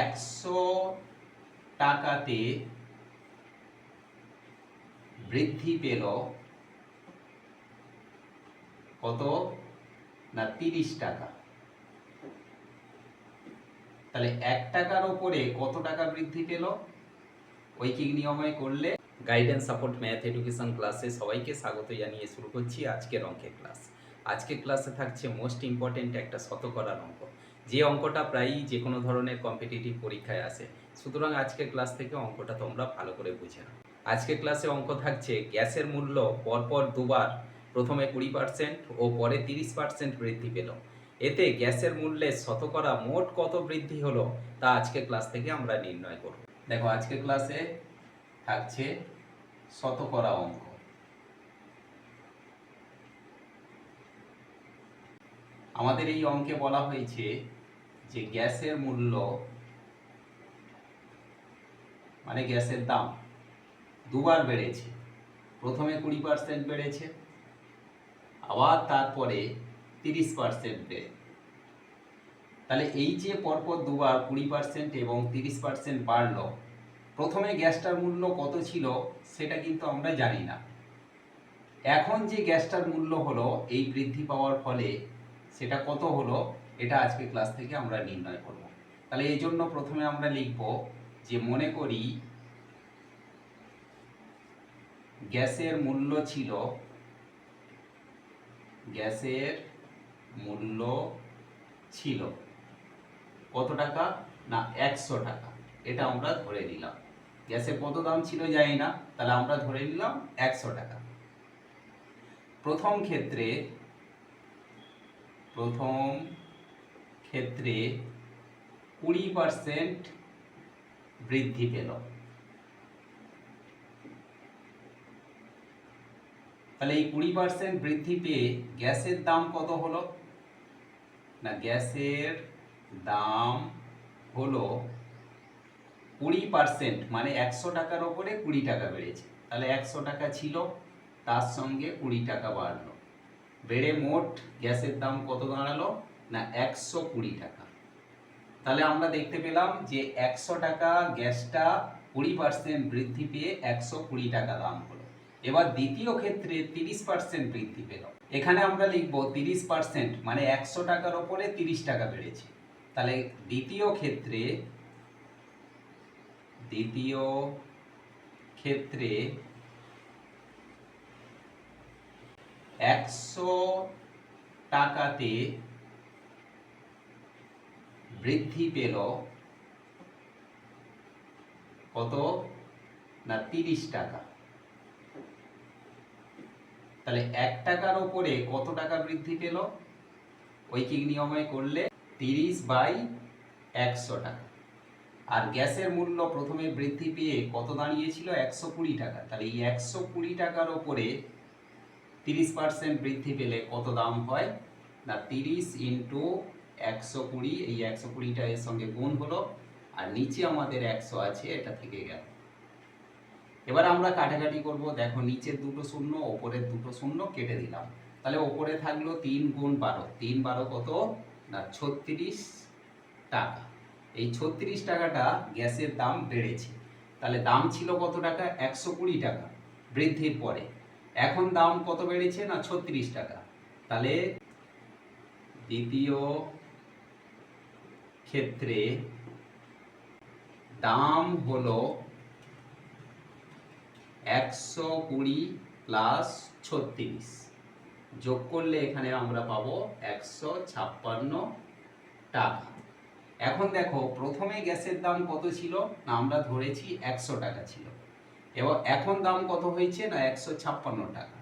100 টাকাতে বৃদ্ধি পেল কত না 30 টাকা। তাহলে 1 টাকার উপরে কত টাকা বৃদ্ধি পেল? ঐকিক নিয়মে করলে। গাইডেন্স সাপোর্ট ম্যাথ এডুকেশন ক্লাসে সবাইকে স্বাগত জানিয়ে শুরু করছি আজকের অঙ্কের ক্লাস। আজকের ক্লাসে থাকছে মোস্ট ইম্পর্টেন্ট একটা শতকরার অঙ্ক, যে অঙ্কটা প্রায়ই যে কোনো ধরনের কম্পিটিটিভ পরীক্ষায় আসে। সুতরাং আজকের ক্লাস থেকে অঙ্কটা তোমরা ভালো করে বুঝে নাও। আজকের ক্লাসে অঙ্ক থাকছে গ্যাসের মূল্য পরপর দুবার প্রথমে 20% ও পরে 30% বৃদ্ধি পেল। এতে গ্যাসের মূল্যের শতকরা মোট কত বৃদ্ধি হলো তা আজকের ক্লাস থেকে আমরা নির্ণয় করব। দেখো আজকের ক্লাসে থাকছে শতকরা অঙ্ক। আমাদের এই অঙ্কে বলা হয়েছে যে গ্যাসের মূল্য মানে গ্যাসের দাম দুবার বেড়েছে। প্রথমে 20% বেড়েছে, আবার তারপরে 30% বেড়ে। তাহলে এই যে পরপর দুবার 20% এবং 30% বাড়লো, প্রথমে গ্যাসটার মূল্য কত ছিল সেটা কিন্তু আমরা জানি না। এখন যে গ্যাসটার মূল্য হলো এই বৃদ্ধি পাওয়ার ফলে সেটা কত হলো, এটা আজকে ক্লাস থেকে আমরা নির্ণয় করব। তাহলে এই জন্য প্রথমে আমরা লিখব যে মনে করি গ্যাসের মূল্য ছিল কত টাকা না 100 টাকা। এটা আমরা ধরে নিলাম। গ্যাসের কত দাম ছিল জানি না, তাহলে আমরা ধরে নিলাম 100 টাকা। প্রথম ক্ষেত্রে 20% বৃদ্ধি পেল। তাহলে এই 20% বৃদ্ধি পেয়ে গ্যাসের দাম কত হলো না, গ্যাসের দাম হলো 20% মানে 100 টাকার ওপরে 20 টাকা বেড়েছে। তাহলে 100 টাকা ছিল, তার সঙ্গে 20 টাকা বাড়লো, বেড়ে মোট গ্যাসের দাম কত দাঁড়ালো না 120 টাকা। তাহলে আমরা দেখতে পেলাম যে 100 টাকা গ্যাসটা 20% বৃদ্ধি পেয়ে 120 টাকা দাম হলো। এবার দ্বিতীয় ক্ষেত্রে 30% বৃদ্ধি পেল। এখানে আমরা লিখব 30% মানে 100 টাকার ওপরে 30 টাকা বেড়েছে। তাহলে দ্বিতীয় ক্ষেত্রে 100 টাকাতে বৃদ্ধি পেল কত না 30 টাকা। তাহলে 1 টাকার উপরে কত টাকা বৃদ্ধি পেল? ঐকিক নিয়মে করলে 30/100 টাকা। আর গ্যাসের মূল্য প্রথমে বৃদ্ধি পেয়ে কত দাঁড়িয়েছিল 120 টাকা। তাহলে এই 120 টাকার উপরে 30% বৃদ্ধি পেলে কত দাম হয় না 30 × 120। এই 120টা এর সঙ্গে গুণ হলো, আর নিচে আমাদের 100 আছে, এটা থেকে গেল। এবার আমরা কাটাকাটি করব। দেখো নিচের দুটো শূন্য, ওপরের দুটো শূন্য কেটে দিলাম। তাহলে ওপরে থাকলো 3 × 12। 3 12 কত না 36 টাকা। এই 36 টাকাটা গ্যাসের দাম বেড়েছে। তাহলে দাম ছিল কত টাকা 120 টাকা বৃদ্ধির পরে, এখন দাম কত বেড়েছে না 36 টাকা। তাহলে দ্বিতীয় ক্ষেত্রে দাম হলো 120 + 36, যোগ করলে এখানে আমরা পাবো 156 টাকা। এখন দেখো প্রথমে গ্যাসের দাম কত ছিল না আমরা ধরেছি 100 টাকা ছিল, এবং এখন দাম কত হয়েছে না 156 টাকা।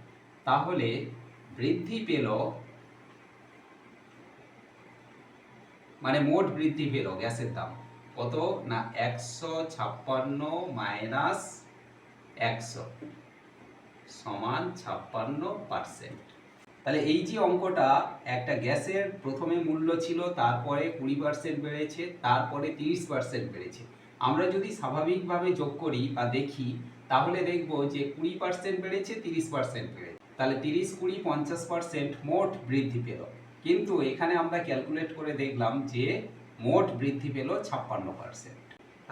তাহলে বৃদ্ধি পেল মানে মোট বৃদ্ধি পেল গ্যাসের দাম কত না 156 - 100 সমান 56%। তাহলে এই যে অঙ্কটা, একটা গ্যাসের প্রথমে মূল্য ছিল, তারপরে 20% বেড়েছে, তারপরে 30% বেড়েছে। আমরা যদি স্বাভাবিকভাবে যোগ করি বা দেখি তাহলে দেখব যে 20% বেড়েছে, 30% বেড়েছে। তাহলে 30, 20, 50% মোট বৃদ্ধি পেল। কিন্তু এখানে আমরা ক্যালকুলেট করে দেখলাম যে মোট বৃদ্ধি পেল 56%।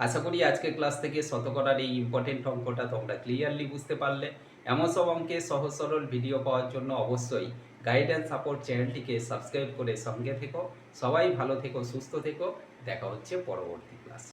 আশা করি আজকের ক্লাস থেকে শতকরার এই ইম্পর্টেন্ট অঙ্কটা তোমরা ক্লিয়ারলি বুঝতে পারলে। এমন সব অঙ্কের সহজ সরল ভিডিও পাওয়ার জন্য অবশ্যই গাইড অ্যান্ড সাপোর্ট চ্যানেলটিকে সাবস্ক্রাইব করে সঙ্গে থেকো। সবাই ভালো থেকো, সুস্থ থেকো। দেখা হচ্ছে পরবর্তী ক্লাস।